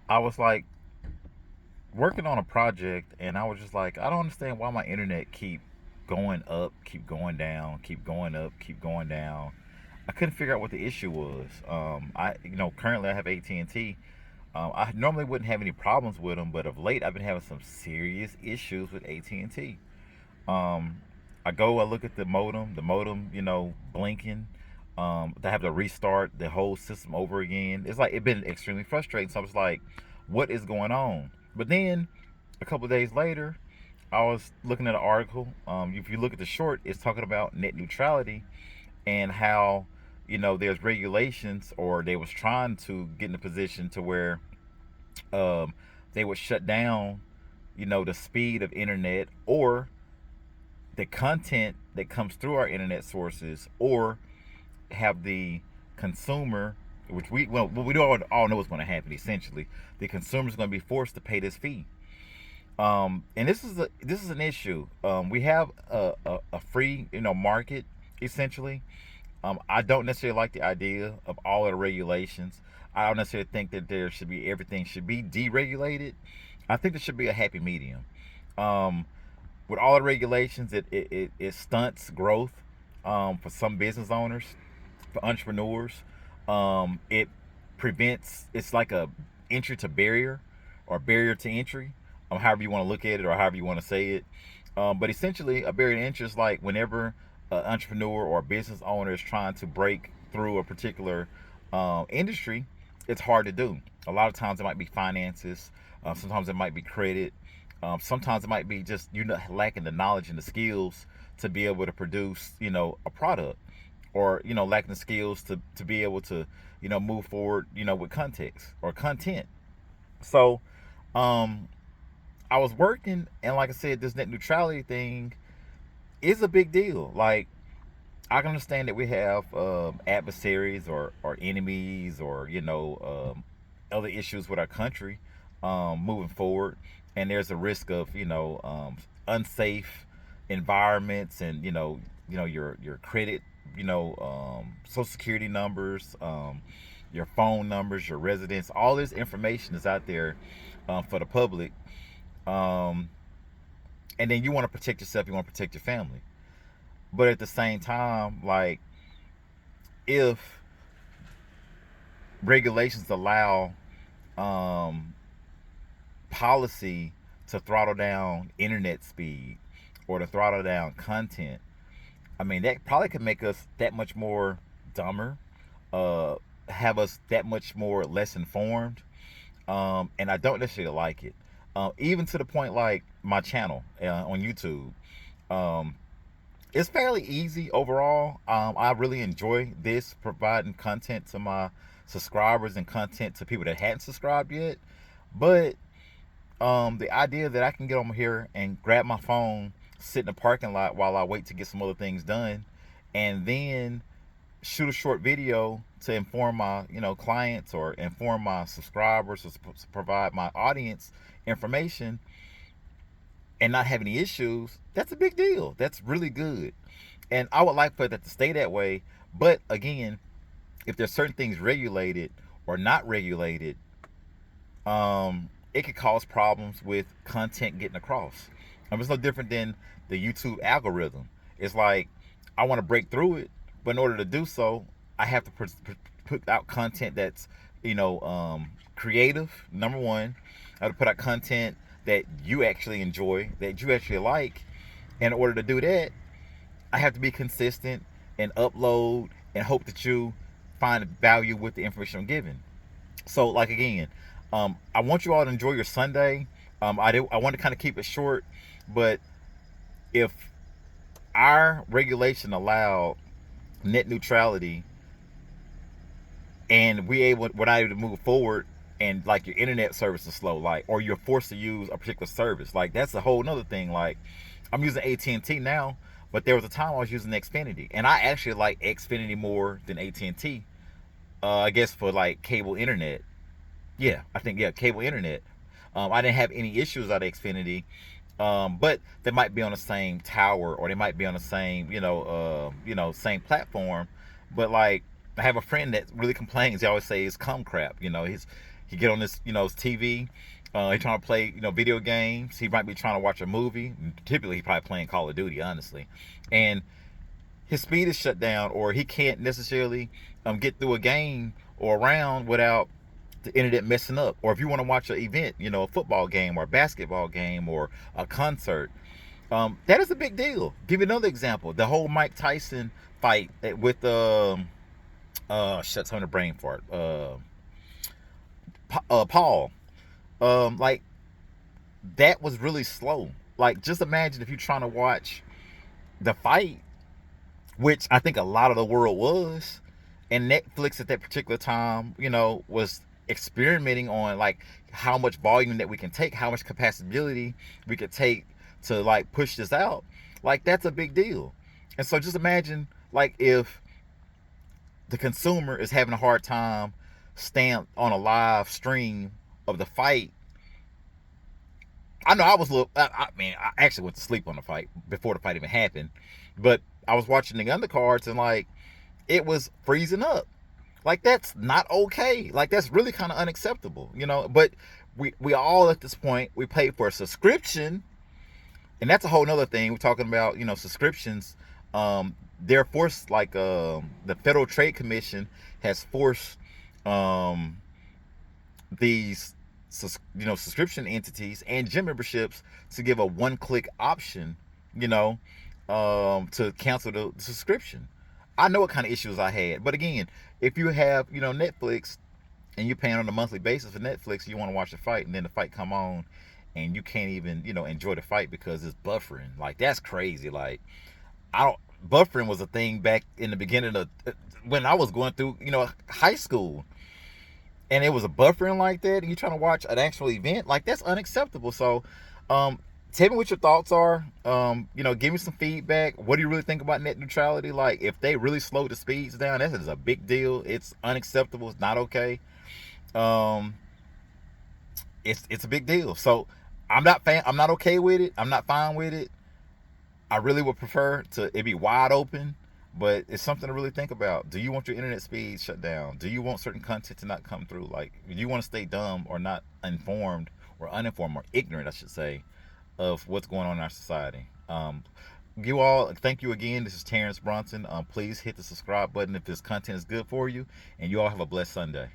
I was like working on a project, and I was just like, I don't understand why my internet keep going up, keep going down, keep going up, keep going down. I couldn't figure out what the issue was. Currently I have AT&T. I normally wouldn't have any problems with them, but of late I've been having some serious issues with AT&T. Um, I look at the modem, blinking. I have to restart the whole system over again. It's like it's been extremely frustrating. So I was like, what is going on? But then a couple of days later, I was looking at an article. If you look at the short, it's talking about net neutrality and how there's regulations, or they was trying to get in a position to where um, they would shut down the speed of internet, or the content that comes through our internet sources, or have the consumer, which we don't all know what's going to happen. Essentially, the consumer is going to be forced to pay this fee. And this is an issue. We have a free market, essentially. I don't necessarily like the idea of all of the regulations. I don't necessarily think that everything should be deregulated. I think there should be a happy medium. Um, with all the regulations, it stunts growth for some business owners, for entrepreneurs. It prevents. It's like a entry to barrier, or barrier to entry, however you want to look at it, or however you want to say it. But essentially, a barrier to entry is like whenever an entrepreneur or a business owner is trying to break through a particular industry, it's hard to do. A lot of times it might be finances. Sometimes it might be credit. Sometimes it might be just lacking the knowledge and the skills to be able to produce a product, or lacking the skills to be able to move forward with context or content. So um I was working, and like I said, this net neutrality thing is a big deal. Like, I can understand that we have adversaries, or enemies, or other issues with our country moving forward, and there's a risk of unsafe environments, and your credit, social security numbers, your phone numbers, your residence, all this information is out there for the public. Um, and then you want to protect yourself, you want to protect your family, but at the same time, like, if regulations allow um, policy to throttle down internet speed, or to throttle down content, I mean, that probably could make us that much more dumber, uh, have us that much more less informed. And I don't necessarily like it. Even to the point, like my channel on YouTube. Um, it's fairly easy overall. I really enjoy this, providing content to my subscribers and content to people that hadn't subscribed yet. But the idea that I can get over here and grab my phone, sit in the parking lot while I wait to get some other things done, and then shoot a short video to inform my clients, or inform my subscribers, or provide my audience information, and not have any issues, that's a big deal. That's really good. And I would like for that to stay that way. But again, if there's certain things regulated or not regulated, it could cause problems with content getting across. It's no different than the YouTube algorithm. It's like, I want to break through it, but in order to do so, I have to put out content that's creative. Number one, I have to put out content that you actually enjoy, that you actually like. In order to do that, I have to be consistent and upload, and hope that you find value with the information I'm giving. So, like, again, I want you all to enjoy your Sunday. I want to kind of keep it short, but if our regulation allowed net neutrality, and we're not able to move forward, and like your internet service is slow, like, or you're forced to use a particular service, like, that's a whole nother thing. Like, I'm using AT&T now, but there was a time I was using Xfinity, and I actually like Xfinity more than AT&T. I guess for like cable internet. Yeah, I think, yeah, cable internet. I didn't have any issues out of Xfinity, but they might be on the same tower, or they might be on the same same platform. But like, I have a friend that really complains. He always says it's cum crap. He get on this, his TV. He trying to play, video games. He might be trying to watch a movie. Typically, he probably playing Call of Duty, honestly. And his speed is shut down, or he can't necessarily get through a game or a round without the internet messing up. Or if you want to watch an event, a football game or a basketball game or a concert, that is a big deal. Give you another example: the whole Mike Tyson fight with shut on the brain fart. Paul. Like that was really slow. Like just imagine if you're trying to watch the fight, which I think a lot of the world was, and Netflix at that particular time, was experimenting on like how much volume that we can take, how much capacity we could take to like push this out. Like that's a big deal. And so just imagine like if the consumer is having a hard time staying on a live stream of the fight. I know I was a little. I mean, I actually went to sleep on the fight before the fight even happened, but I was watching the undercards and like it was freezing up. Like that's not okay. Like that's really kind of unacceptable. But we all at this point we paid for a subscription, and that's a whole nother thing. We're talking about subscriptions. They're forced like the Federal Trade Commission has forced these subscription entities and gym memberships to give a one-click option, to cancel the subscription. I know what kind of issues I had, but again, if you have Netflix and you're paying on a monthly basis for Netflix, you want to watch the fight, and then the fight come on, and you can't even enjoy the fight because it's buffering. Like that's crazy. Like I don't. Buffering was a thing back in the beginning of when I was going through high school, and it was a buffering like that, and you're trying to watch an actual event, like that's unacceptable. So tell me what your thoughts are. Give me some feedback. What do you really think about net neutrality? Like if they really slowed the speeds down, that is a big deal. It's unacceptable. It's not okay. um it's a big deal. So I'm not okay with it. I'm not fine with it. I really would prefer to it be wide open, but it's something to really think about. Do you want your internet speed shut down? Do you want certain content to not come through? Like, do you want to stay dumb or not informed or uninformed or ignorant, I should say, of what's going on in our society? You all, thank you again. This is Terrence Bronson. Please hit the subscribe button if this content is good for you, and you all have a blessed Sunday.